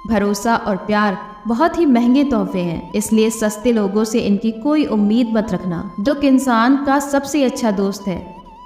भरोसा और प्यार बहुत ही महंगे तोहफे हैं, इसलिए सस्ते लोगों से इनकी कोई उम्मीद मत रखना। दुख इंसान का सबसे अच्छा दोस्त है।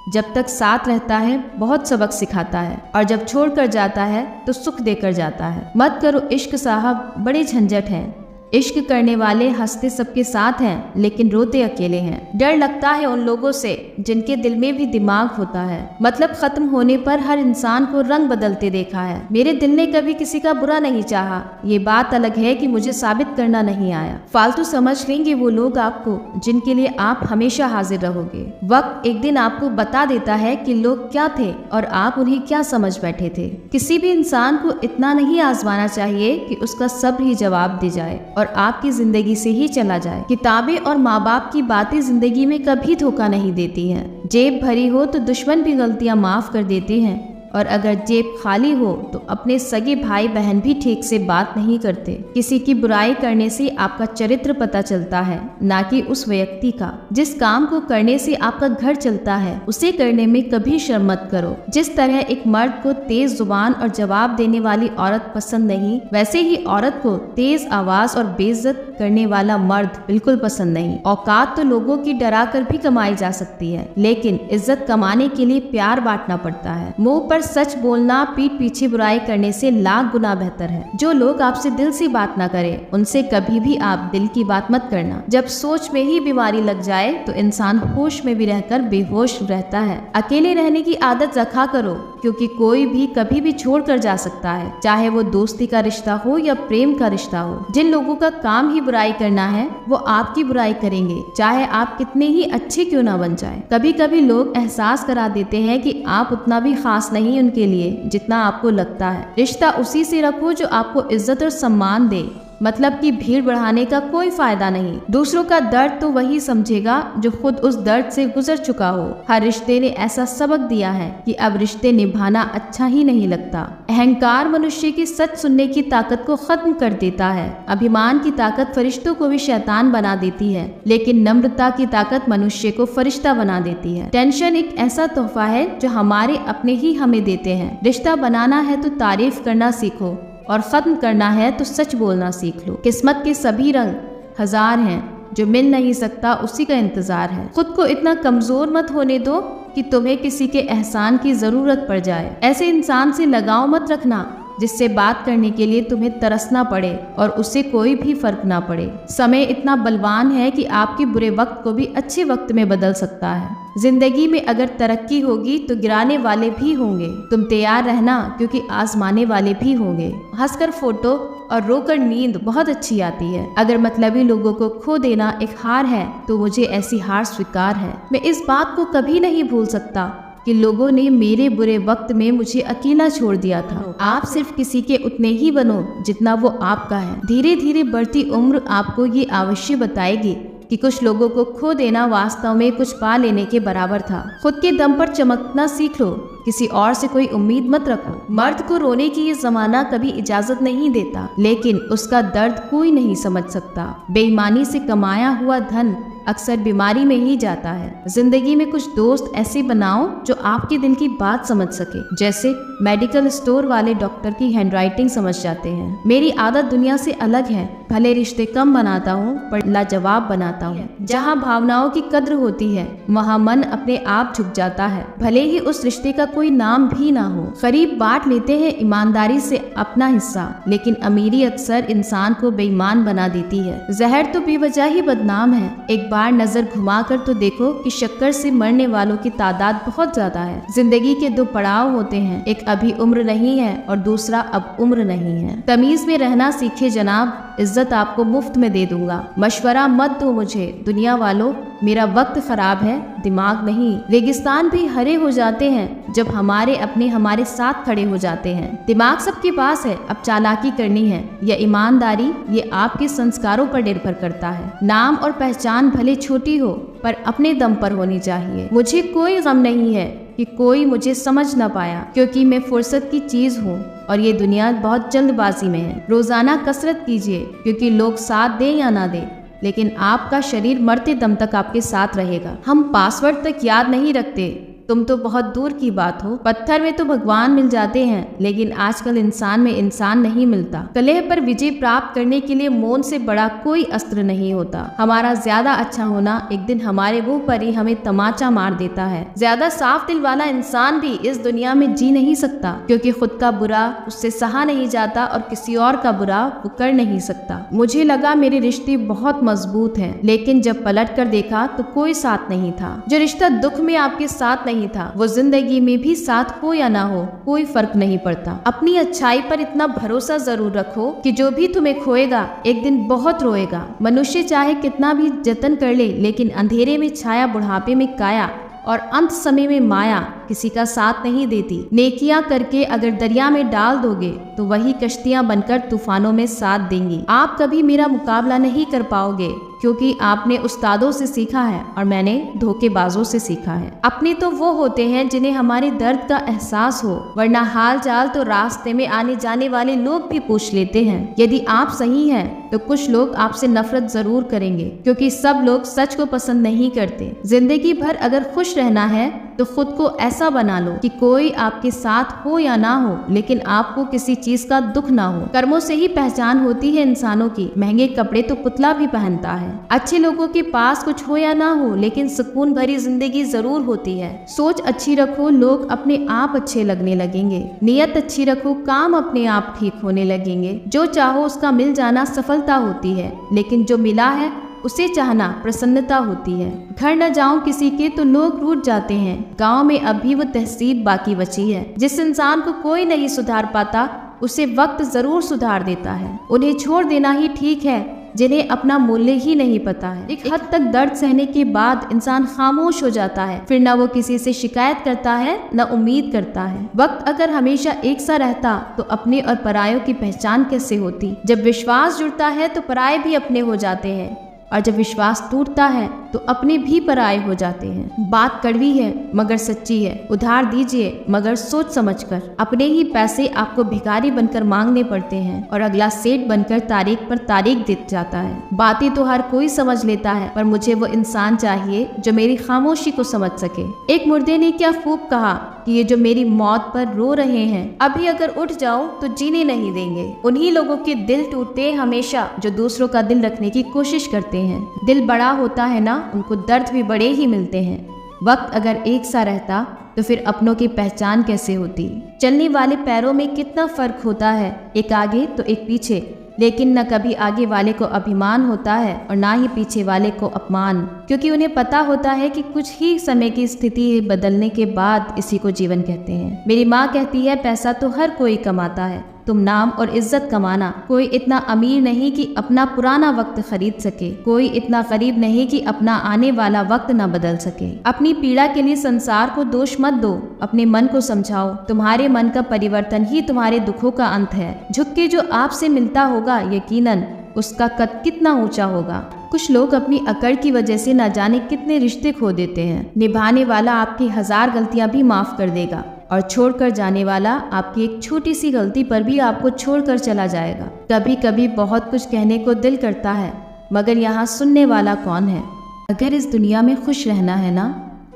जब तक साथ रहता है बहुत सबक सिखाता है, और जब छोड़कर जाता है तो सुख देकर जाता है। मत करो इश्क साहब, बड़े झंझट हैं। इश्क करने वाले हंसते सबके साथ हैं, लेकिन रोते अकेले हैं। डर लगता है उन लोगों से जिनके दिल में भी दिमाग होता है। मतलब खत्म होने पर हर इंसान को रंग बदलते देखा है। मेरे दिल ने कभी किसी का बुरा नहीं चाहा, ये बात अलग है कि मुझे साबित करना नहीं आया। फालतू समझ लेंगे वो लोग आपको जिनके लिए आप हमेशा हाजिर रहोगे। वक्त एक दिन आपको बता देता है कि लोग क्या थे और आप उन्हें क्या समझ बैठे थे। किसी भी इंसान को इतना नहीं आजमाना चाहिए कि उसका सब्र ही जवाब दे जाए और आपकी जिंदगी से ही चला जाए। किताबें और माँ बाप की बातें जिंदगी में कभी धोखा नहीं देती हैं। जेब भरी हो तो दुश्मन भी गलतियां माफ कर देते हैं, और अगर जेब खाली हो तो अपने सगे भाई बहन भी ठीक से बात नहीं करते। किसी की बुराई करने से आपका चरित्र पता चलता है, ना कि उस व्यक्ति का। जिस काम को करने से आपका घर चलता है उसे करने में कभी शर्म मत करो। जिस तरह एक मर्द को तेज जुबान और जवाब देने वाली औरत पसंद नहीं, वैसे ही औरत को तेज आवाज और बेइज्जत करने वाला मर्द बिल्कुल पसंद नहीं। औकात तो लोगों की डरा कर भी कमाई जा सकती है, लेकिन इज्जत कमाने के लिए प्यार बांटना पड़ता है। मुंह पर सच बोलना पीठ पीछे बुराई करने से लाख गुना बेहतर है। जो लोग आपसे दिल से बात ना करें उनसे कभी भी आप दिल की बात मत करना। जब सोच में ही बीमारी लग जाए तो इंसान होश में भी रहकर बेहोश रहता है। अकेले रहने की आदत रखा करो, क्योंकि कोई भी कभी भी छोड़ कर जा सकता है, चाहे वो दोस्ती का रिश्ता हो या प्रेम का रिश्ता हो। जिन लोगों का काम ही बुराई करना है वो आपकी बुराई करेंगे, चाहे आप कितने ही अच्छे क्यों ना बन जाए। कभी कभी लोग एहसास करा देते हैं कि आप उतना भी खास नहीं उनके लिए जितना आपको लगता है। रिश्ता उसी से रखो जो आपको इज्जत और सम्मान दे। मतलब कि भीड़ बढ़ाने का कोई फायदा नहीं। दूसरों का दर्द तो वही समझेगा जो खुद उस दर्द से गुजर चुका हो। हर रिश्ते ने ऐसा सबक दिया है कि अब रिश्ते निभाना अच्छा ही नहीं लगता। अहंकार मनुष्य की सच सुनने की ताकत को खत्म कर देता है। अभिमान की ताकत फरिश्तों को भी शैतान बना देती है, लेकिन नम्रता की ताकत मनुष्य को फरिश्ता बना देती है। टेंशन एक ऐसा तोहफा है जो हमारे अपने ही हमें देते हैं। रिश्ता बनाना है तो तारीफ करना सीखो, और खत्म करना है तो सच बोलना सीख लो। किस्मत के सभी रंग हजार हैं, जो मिल नहीं सकता उसी का इंतजार है। खुद को इतना कमजोर मत होने दो कि तुम्हें किसी के एहसान की जरूरत पड़ जाए। ऐसे इंसान से लगाव मत रखना जिससे बात करने के लिए तुम्हें तरसना पड़े और उसे कोई भी फर्क ना पड़े। समय इतना बलवान है कि आपके बुरे वक्त को भी अच्छे वक्त में बदल सकता है। जिंदगी में अगर तरक्की होगी तो गिराने वाले भी होंगे। तुम तैयार रहना, क्योंकि आजमाने वाले भी होंगे। हंसकर फोटो और रोकर नींद बहुत अच्छी आती है। अगर मतलबी लोगों को खो देना एक हार है तो मुझे ऐसी हार स्वीकार है। मैं इस बात को कभी नहीं भूल सकता कि लोगों ने मेरे बुरे वक्त में मुझे अकेला छोड़ दिया था। आप सिर्फ किसी के उतने ही बनो जितना वो आपका है। धीरे धीरे बढ़ती उम्र आपको ये अवश्य बताएगी कि कुछ लोगों को खो देना वास्तव में कुछ पा लेने के बराबर था। खुद के दम पर चमकना सीख लो, किसी और से कोई उम्मीद मत रखो। मर्द को रोने की ये जमाना कभी इजाजत नहीं देता, लेकिन उसका दर्द कोई नहीं समझ सकता। बेईमानी से कमाया हुआ धन अक्सर बीमारी में ही जाता है। जिंदगी में कुछ दोस्त ऐसे बनाओ जो आपके दिल की बात समझ सके, जैसे मेडिकल स्टोर वाले डॉक्टर की हैंडराइटिंग समझ जाते हैं। मेरी आदत दुनिया से अलग है। भले रिश्ते कम बनाता हूँ पर लाजवाब बनाता हूँ। जहाँ भावनाओं की कद्र होती है वहाँ मन अपने आप झुक जाता है, भले ही उस रिश्ते का कोई नाम भी ना हो। गरीब बांट लेते हैं ईमानदारी से अपना हिस्सा, लेकिन अमीरी अक्सर इंसान को बेईमान बना देती है। जहर तो बेवजह ही बदनाम है। एक बार नजर घुमाकर तो देखो कि शक्कर से मरने वालों की तादाद बहुत ज्यादा है। जिंदगी के दो पड़ाव होते हैं, एक अभी उम्र नहीं है और दूसरा अब उम्र नहीं है। तमीज में रहना सीखे जनाब, इज्जत आपको मुफ्त में दे दूंगा। मशवरा मत दो मुझे दुनिया वालों, मेरा वक्त खराब है, दिमाग नहीं। रेगिस्तान भी हरे हो जाते हैं जब हमारे अपने हमारे साथ खड़े हो जाते हैं। दिमाग सबके पास है, अब चालाकी करनी है या ईमानदारी, ये आपके संस्कारों पर निर्भर करता है। नाम और पहचान भले छोटी हो पर अपने दम पर होनी चाहिए। मुझे कोई गम नहीं है कि कोई मुझे समझ ना पाया, क्योंकि मैं फुर्सत की चीज हूँ और ये दुनिया बहुत जल्दबाजी में है। रोजाना कसरत कीजिए, क्योंकि लोग साथ दे या ना दे, लेकिन आपका शरीर मरते दम तक आपके साथ रहेगा। हम पासवर्ड तक याद नहीं रखते, तुम तो बहुत दूर की बात हो। पत्थर में तो भगवान मिल जाते हैं, लेकिन आजकल इंसान में इंसान नहीं मिलता। कलह पर विजय प्राप्त करने के लिए मौन से बड़ा कोई अस्त्र नहीं होता। हमारा ज्यादा अच्छा होना एक दिन हमारे मुंह पर ही हमें तमाचा मार देता है। ज्यादा साफ दिल वाला इंसान भी इस दुनिया में जी नहीं सकता, क्योंकि खुद का बुरा उससे सहा नहीं जाता और किसी और का बुरा वो कर नहीं सकता। मुझे लगा मेरे रिश्ते बहुत मजबूत हैं, लेकिन जब पलट कर देखा तो कोई साथ नहीं था। जो रिश्ता दुख में आपके साथ नहीं था, वो जिंदगी में भी साथ हो या ना हो कोई फर्क नहीं पड़ता। अपनी अच्छाई पर इतना भरोसा जरूर रखो कि जो भी तुम्हें खोएगा एक दिन बहुत रोएगा। मनुष्य चाहे कितना भी जतन कर ले, लेकिन अंधेरे में छाया, बुढ़ापे में काया और अंत समय में माया किसी का साथ नहीं देती। नेकियां करके अगर दरिया में डाल दोगे तो वही कश्तियां बनकर तूफानों में साथ देंगी। आप कभी मेरा मुकाबला नहीं कर पाओगे, क्योंकि आपने उस्तादों से सीखा है और मैंने धोखेबाजों से सीखा है। अपने तो वो होते हैं जिन्हें हमारे दर्द का एहसास हो, वरना हाल चाल तो रास्ते में आने जाने वाले लोग भी पूछ लेते हैं। यदि आप सही हैं तो कुछ लोग आपसे नफरत जरूर करेंगे, क्योंकि सब लोग सच को पसंद नहीं करते। जिंदगी भर अगर खुश रहना है तो खुद को ऐसा बना लो कि कोई आपके साथ हो या ना हो, लेकिन आपको किसी चीज का दुख ना हो। कर्मों से ही पहचान होती है इंसानों की। महंगे कपड़े तो पुतला भी पहनता है। अच्छे लोगों के पास कुछ हो या ना हो, लेकिन सुकून भरी जिंदगी जरूर होती है। सोच अच्छी रखो, लोग अपने आप अच्छे लगने लगेंगे। नियत अच्छी रखो, काम अपने आप ठीक होने लगेंगे। जो चाहो उसका मिल जाना सफलता होती है, लेकिन जो मिला है उसे चाहना प्रसन्नता होती है। घर न जाऊं किसी के तो लोग रूठ जाते हैं। गांव में अभी वो तहसीब बाकी बची है। जिस इंसान को कोई नहीं सुधार पाता, उसे वक्त जरूर सुधार देता है। उन्हें छोड़ देना ही ठीक है जिन्हें अपना मूल्य ही नहीं पता है। एक हद तक दर्द सहने के बाद इंसान खामोश हो जाता है। फिर न वो किसी से शिकायत करता है, न उम्मीद करता है। वक्त अगर हमेशा एक सा रहता तो अपने और परायों की पहचान कैसे होती। जब विश्वास जुड़ता है तो पराये भी अपने हो जाते हैं, और जब विश्वास टूटता है तो अपने भी पराये हो जाते हैं। बात कड़वी है मगर सच्ची है। उधार दीजिए मगर सोच समझकर। अपने ही पैसे आपको भिखारी बनकर मांगने पड़ते हैं, और अगला सेठ बनकर तारीख पर तारीख दे जाता है। बातें तो हर कोई समझ लेता है, पर मुझे वो इंसान चाहिए जो मेरी खामोशी को समझ सके। एक मुर्दे ने क्या खूब कहा कि ये जो मेरी मौत पर रो रहे हैं, अभी अगर उठ जाऊं तो जीने नहीं देंगे। उन्हीं लोगों के दिल टूटते हमेशा जो दूसरों का दिल रखने की कोशिश करते हैं। दिल बड़ा होता है ना, उनको दर्द भी बड़े ही मिलते हैं। वक्त अगर एक सा रहता तो फिर अपनों की पहचान कैसे होती। चलने वाले पैरों में कितना फर्क होता है, एक आगे तो एक पीछे, लेकिन न कभी आगे वाले को अभिमान होता है और ना ही पीछे वाले को अपमान, क्योंकि उन्हें पता होता है कि कुछ ही समय की स्थिति बदलने के बाद इसी को जीवन कहते हैं। मेरी माँ कहती है पैसा तो हर कोई कमाता है, तुम नाम और इज्जत कमाना। कोई इतना अमीर नहीं कि अपना पुराना वक्त खरीद सके, कोई इतना गरीब नहीं कि अपना आने वाला वक्त न बदल सके। अपनी पीड़ा के लिए संसार को दोष मत दो, अपने मन को समझाओ। तुम्हारे मन का परिवर्तन ही तुम्हारे दुखों का अंत है। झुक के जो आपसे मिलता होगा, यकीनन उसका कद कितना ऊंचा होगा। कुछ लोग अपनी अकड़ की वजह से न जाने कितने रिश्ते खो देते हैं। निभाने वाला आपकी 1000 गलतियां भी माफ कर देगा, और छोड़कर जाने वाला आपकी एक छोटी सी गलती पर भी आपको छोड़कर चला जाएगा। कभी कभी बहुत कुछ कहने को दिल करता है, मगर यहाँ सुनने वाला कौन है। अगर इस दुनिया में खुश रहना है ना,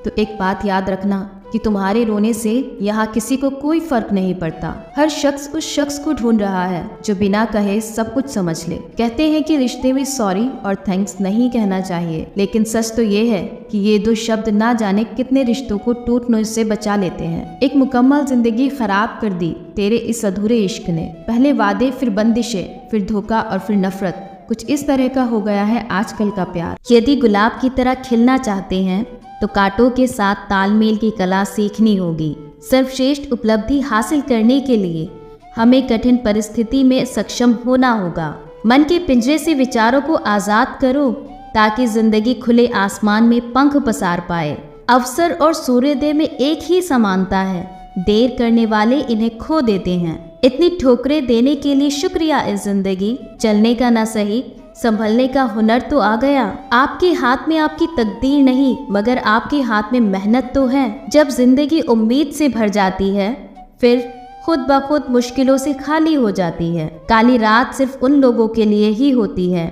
तो एक बात याद रखना कि तुम्हारे रोने से यहाँ किसी को कोई फर्क नहीं पड़ता। हर शख्स उस शख्स को ढूंढ रहा है जो बिना कहे सब कुछ समझ ले। कहते हैं कि रिश्ते में सॉरी और थैंक्स नहीं कहना चाहिए, लेकिन सच तो ये है कि ये 2 शब्द ना जाने कितने रिश्तों को टूटने से बचा लेते हैं। एक मुकम्मल जिंदगी खराब कर दी तेरे इस अधूरे इश्क ने। पहले वादे, फिर बंदिशें, फिर धोखा और फिर नफरत। कुछ इस तरह का हो गया है आजकल का प्यार। यदि गुलाब की तरह खिलना चाहते हैं तो कांटों के साथ तालमेल की कला सीखनी होगी। सर्वश्रेष्ठ उपलब्धि हासिल करने के लिए हमें कठिन परिस्थिति में सक्षम होना होगा। मन के पिंजरे से विचारों को आज़ाद करो ताकि जिंदगी खुले आसमान में पंख पसार पाए। अवसर और सूर्योदय में एक ही समानता है। देर करने वाले इन्हें खो देते हैं। इतनी ठोकरें देने के लिए शुक्रिया इस जिंदगी। चलने का ना सही, संभलने का हुनर तो आ गया। आपके हाथ में आपकी तकदीर नहीं, मगर आपके हाथ में मेहनत तो है। जब जिंदगी उम्मीद से भर जाती है, फिर खुद ब खुद मुश्किलों से खाली हो जाती है। काली रात सिर्फ उन लोगों के लिए ही होती है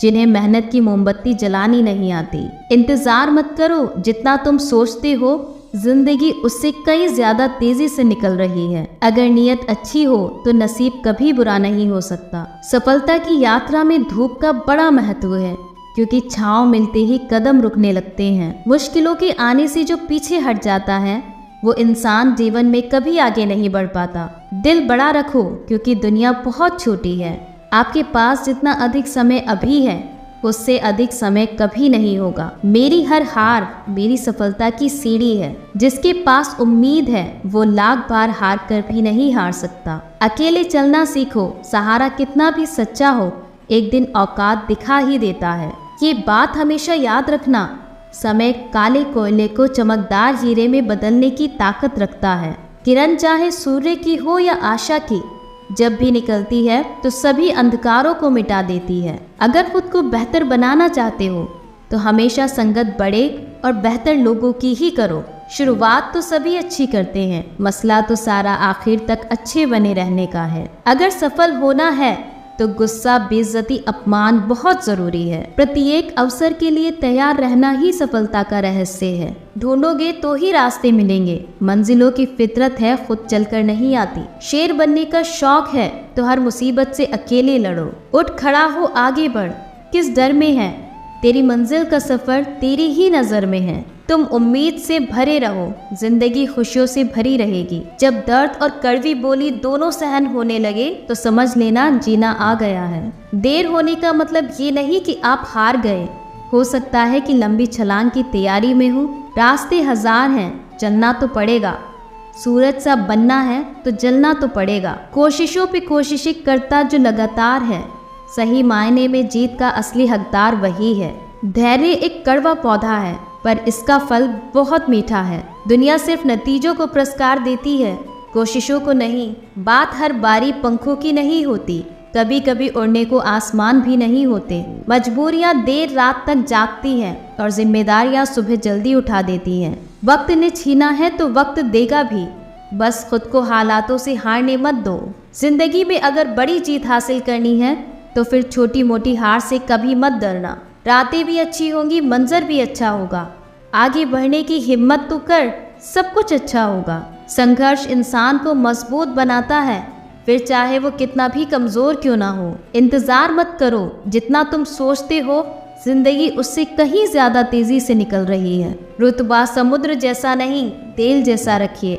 जिन्हें मेहनत की मोमबत्ती जलानी नहीं आती। इंतजार मत करो, जितना तुम सोचते हो जिंदगी उससे कई ज्यादा तेजी से निकल रही है। अगर नीयत अच्छी हो तो नसीब कभी बुरा नहीं हो सकता। सफलता की यात्रा में धूप का बड़ा महत्व है, क्योंकि छांव मिलते ही कदम रुकने लगते हैं। मुश्किलों के आने से जो पीछे हट जाता है वो इंसान जीवन में कभी आगे नहीं बढ़ पाता। दिल बड़ा रखो, क्योंकि दुनिया बहुत छोटी है। आपके पास जितना अधिक समय अभी है उससे अधिक समय कभी नहीं होगा। मेरी हर हार मेरी सफलता की सीढ़ी है। जिसके पास उम्मीद है वो लाख बार हार कर भी नहीं हार सकता। अकेले चलना सीखो, सहारा कितना भी सच्चा हो एक दिन औकात दिखा ही देता है। ये बात हमेशा याद रखना, समय काले कोयले को चमकदार हीरे में बदलने की ताकत रखता है। किरण चाहे सूर्य की हो या आशा की, जब भी निकलती है तो सभी अंधकारों को मिटा देती है। अगर खुद को बेहतर बनाना चाहते हो तो हमेशा संगत बड़े और बेहतर लोगों की ही करो। शुरुआत तो सभी अच्छी करते हैं, मसला तो सारा आखिर तक अच्छे बने रहने का है। अगर सफल होना है तो गुस्सा, बेइज्जती, अपमान बहुत जरूरी है। प्रत्येक अवसर के लिए तैयार रहना ही सफलता का रहस्य है। ढूंढोगे तो ही रास्ते मिलेंगे। मंजिलों की फितरत है, खुद चलकर नहीं आती। शेर बनने का शौक है तो हर मुसीबत से अकेले लड़ो। उठ खड़ा हो, आगे बढ़, किस डर में है? तेरी मंजिल का सफर तेरी ही नजर में है। तुम उम्मीद से भरे रहो, जिंदगी खुशियों से भरी रहेगी। जब दर्द और कड़वी बोली दोनों सहन होने लगे तो समझ लेना जीना आ गया है। देर होने का मतलब ये नहीं कि आप हार गए। हो सकता है कि लंबी छलांग की तैयारी में हो। रास्ते हजार हैं, चलना तो पड़ेगा। सूरज सा बनना है तो जलना तो पड़ेगा। कोशिशों पे कोशिशें करता जो लगातार है, सही मायने में जीत का असली हकदार वही है। धैर्य एक कड़वा पौधा है पर इसका फल बहुत मीठा है। दुनिया सिर्फ नतीजों को पुरस्कार देती है, कोशिशों को नहीं। बात हर बारी पंखों की नहीं होती, कभी कभी उड़ने को आसमान भी नहीं होते। मजबूरियां देर रात तक जागती हैं और जिम्मेदारियां सुबह जल्दी उठा देती हैं। वक्त ने छीना है तो वक्त देगा भी, बस खुद को हालातों से हारने मत दो। जिंदगी में अगर बड़ी जीत हासिल करनी है तो फिर छोटी मोटी हार से कभी मत डरना। रातें भी अच्छी होंगी, मंजर भी अच्छा होगा। आगे बढ़ने की हिम्मत तो कर, सब कुछ अच्छा होगा। संघर्ष इंसान को मजबूत बनाता है, फिर चाहे वो कितना भी कमजोर क्यों ना हो। इंतजार मत करो, जितना तुम सोचते हो जिंदगी उससे कहीं ज्यादा तेजी से निकल रही है। रुतबा समुद्र जैसा नहीं, तेल जैसा रखिए,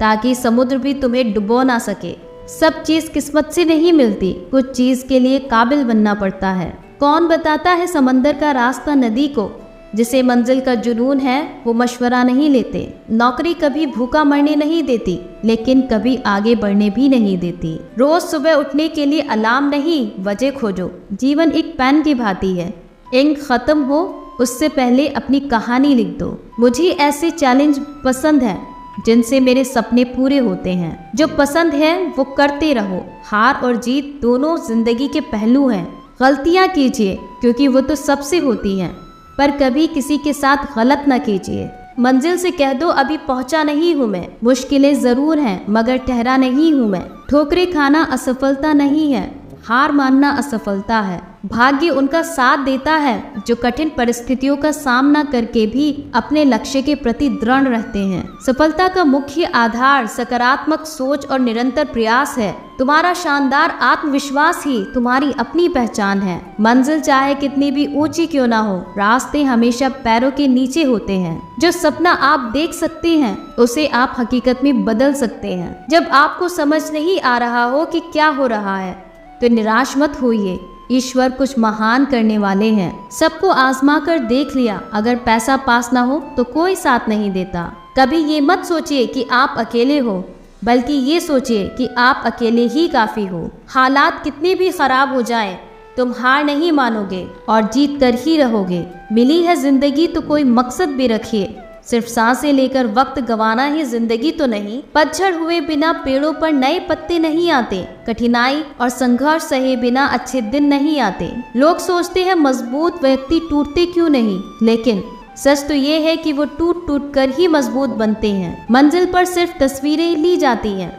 ताकि समुद्र भी तुम्हें डुबो ना सके। सब चीज किस्मत से नहीं मिलती, कुछ चीज के लिए काबिल बनना पड़ता है। कौन बताता है समंदर का रास्ता नदी को? जिसे मंजिल का जुनून है वो मशवरा नहीं लेते। नौकरी कभी भूखा मरने नहीं देती, लेकिन कभी आगे बढ़ने भी नहीं देती। रोज सुबह उठने के लिए अलार्म नहीं, वजह खोजो। जीवन एक पेन की भांति है, इंक खत्म हो उससे पहले अपनी कहानी लिख दो। मुझे ऐसे चैलेंज पसंद हैं जिनसे मेरे सपने पूरे होते हैं। जो पसंद है वो करते रहो। हार और जीत दोनों जिंदगी के पहलू हैं। गलतियां कीजिए क्योंकि वो तो सबसे होती हैं, पर कभी किसी के साथ गलत ना कीजिए। मंजिल से कह दो अभी पहुंचा नहीं हूँ मैं। मुश्किलें जरूर हैं मगर ठहरा नहीं हूँ मैं। ठोकरें खाना असफलता नहीं है, हार मानना असफलता है। भाग्य उनका साथ देता है जो कठिन परिस्थितियों का सामना करके भी अपने लक्ष्य के प्रति दृढ़ रहते हैं। सफलता का मुख्य आधार सकारात्मक सोच और निरंतर प्रयास है। तुम्हारा शानदार आत्मविश्वास ही तुम्हारी अपनी पहचान है। मंजिल चाहे कितनी भी ऊंची क्यों ना हो, रास्ते हमेशा पैरों के नीचे होते हैं। जो सपना आप देख सकते हैं उसे आप हकीकत में बदल सकते हैं। जब आपको समझ नहीं आ रहा हो कि क्या हो रहा है तो निराश मत होइए, ईश्वर कुछ महान करने वाले हैं। सबको आजमा कर देख लिया, अगर पैसा पास ना हो तो कोई साथ नहीं देता। कभी ये मत सोचिए कि आप अकेले हो, बल्कि ये सोचिए कि आप अकेले ही काफी हो। हालात कितने भी खराब हो जाएं, तुम हार नहीं मानोगे और जीत कर ही रहोगे। मिली है जिंदगी तो कोई मकसद भी रखिए, सिर्फ सांसें लेकर वक्त गंवाना ही जिंदगी तो नहीं। पतझड़ हुए बिना पेड़ों पर नए पत्ते नहीं आते। कठिनाई और संघर्ष सहे बिना अच्छे दिन नहीं आते। लोग सोचते हैं मजबूत व्यक्ति टूटते क्यों नहीं, लेकिन सच तो ये है कि वो टूट टूट कर ही मजबूत बनते हैं। मंजिल पर सिर्फ तस्वीरें ली जाती हैं,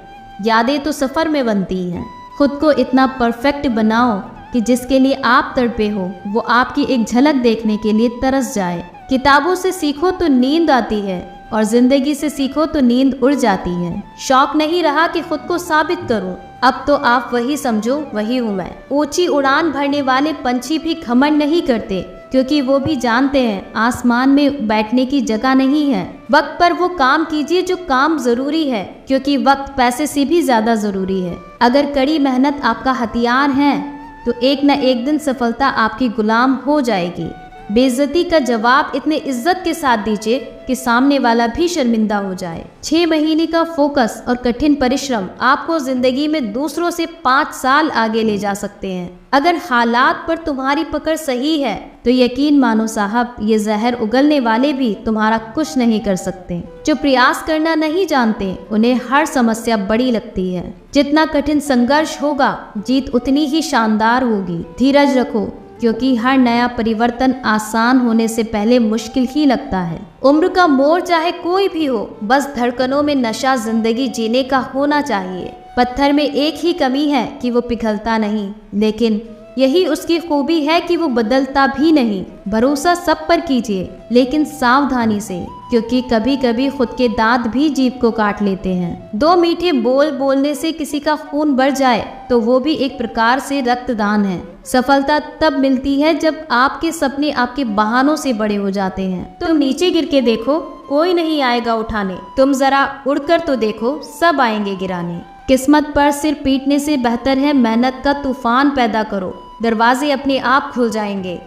यादें तो सफर में बनती हैं। खुद को इतना परफेक्ट बनाओ कि जिसके लिए आप तड़पे हो वो आपकी एक झलक देखने के लिए तरस जाए। किताबों से सीखो तो नींद आती है और जिंदगी से सीखो तो नींद उड़ जाती है। शौक नहीं रहा कि खुद को साबित करूं, अब तो आप वही समझो वही हूँ मैं। ऊंची उड़ान भरने वाले पंछी भी घमंड नहीं करते, क्योंकि वो भी जानते हैं आसमान में बैठने की जगह नहीं है। वक्त पर वो काम कीजिए जो काम जरूरी है, क्योंकि वक्त पैसे से भी ज्यादा जरूरी है। अगर कड़ी मेहनत आपका हथियार है तो एक न एक दिन सफलता आपकी गुलाम हो जाएगी। बेइज्जती का जवाब इतने इज्जत के साथ दीजिए कि सामने वाला भी शर्मिंदा हो जाए। 6 महीने का फोकस और कठिन परिश्रम आपको जिंदगी में दूसरों से 5 साल आगे ले जा सकते हैं। अगर हालात पर तुम्हारी पकड़ सही है तो यकीन मानो साहब, ये जहर उगलने वाले भी तुम्हारा कुछ नहीं कर सकते। जो प्रयास करना नहीं जानते उन्हें हर समस्या बड़ी लगती है। जितना कठिन संघर्ष होगा जीत उतनी ही शानदार होगी। धीरज रखो, क्योंकि हर नया परिवर्तन आसान होने से पहले मुश्किल ही लगता है। उम्र का मोड़ चाहे कोई भी हो, बस धड़कनों में नशा जिंदगी जीने का होना चाहिए। पत्थर में एक ही कमी है कि वो पिघलता नहीं, लेकिन यही उसकी खूबी है कि वो बदलता भी नहीं। भरोसा सब पर कीजिए, लेकिन सावधानी से, क्योंकि कभी कभी खुद के दांत भी जीभ को काट लेते हैं। 2 मीठे बोल बोलने से किसी का खून बढ़ जाए तो वो भी एक प्रकार से रक्तदान है। सफलता तब मिलती है जब आपके सपने आपके बहानों से बड़े हो जाते हैं। तुम नीचे गिर के देखो, कोई नहीं आएगा उठाने। तुम जरा उड़कर तो देखो, सब आएंगे गिराने। किस्मत पर सिर पीटने से बेहतर है मेहनत का तूफान पैदा करो, दरवाजे अपने आप खुल जाएंगे।